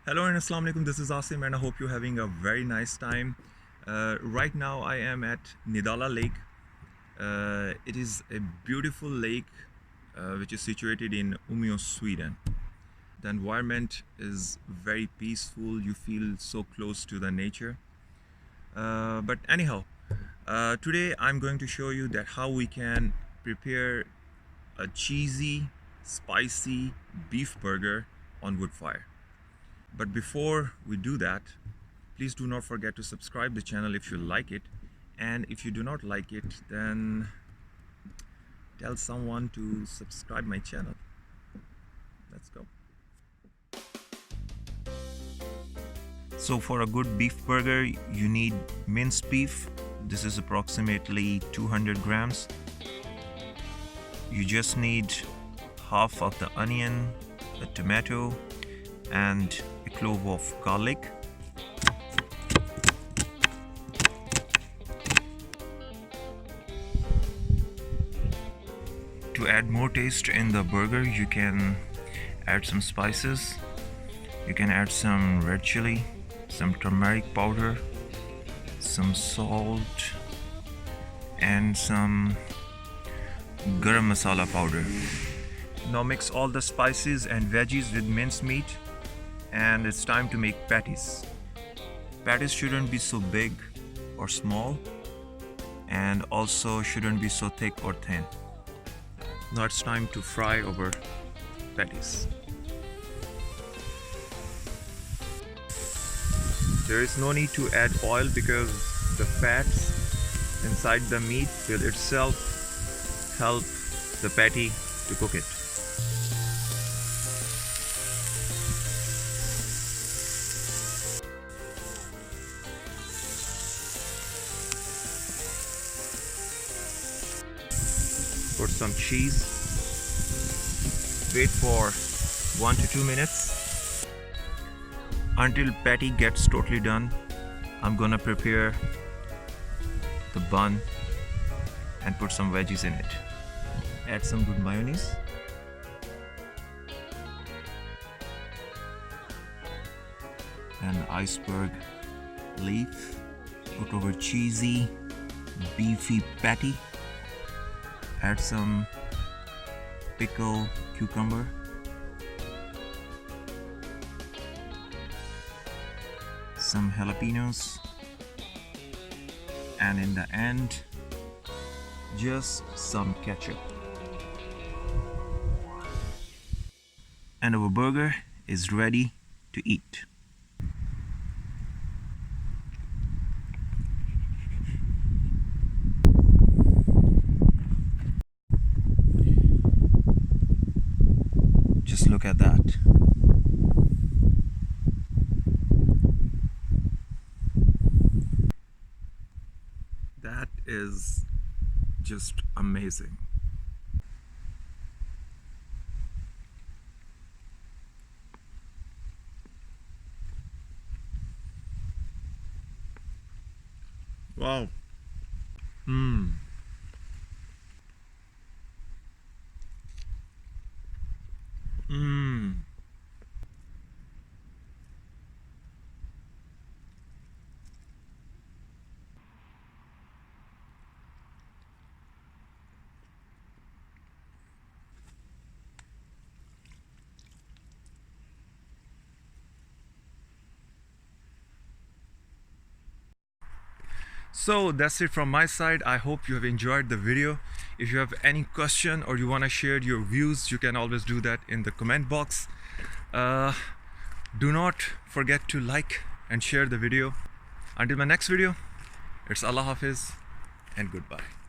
Hello and Assalamu alaikum, this is Asim and I hope you're having a very nice time. Right now I am at Nydala lake. It is a beautiful lake which is situated in Umeå, Sweden. The environment is very peaceful, you feel so close to the nature. But anyhow, today I'm going to show you that how we can prepare a cheesy, spicy beef burger on wood fire. But before we do that, please do not forget to subscribe the channel if you like it, and if you do not like it, then tell someone to subscribe my channel. Let's go. So for a good beef burger you need minced beef. This is approximately 200 grams. You just need half of the onion, a tomato, and a clove of garlic. To add more taste in the burger, you can add some spices. You can add some red chili, some turmeric powder, some salt, and some garam masala powder. Now mix all the spices and veggies with minced meat, and it's time to make patties. Patties shouldn't be so big or small, and also shouldn't be so thick or thin. Now it's time to fry our patties. There is no need to add oil because the fats inside the meat will itself help the patty to cook it. Put some cheese. Wait for 1 to 2 minutes until patty gets totally done. I'm gonna prepare the bun and put some veggies in it. Add some good mayonnaise. And iceberg leaf. Put over cheesy beefy patty. Add some pickled cucumber. Some jalapenos. And in the end, just some ketchup. And our burger is ready to eat. Just look at that. That is just amazing. Wow. Mmm. Mmm. So that's it from my side. I hope you have enjoyed the video. If you have any question or you want to share your views, you can always do that in the comment box. Do not forget to like and share the video. Until my next video, it's Allah Hafiz and goodbye.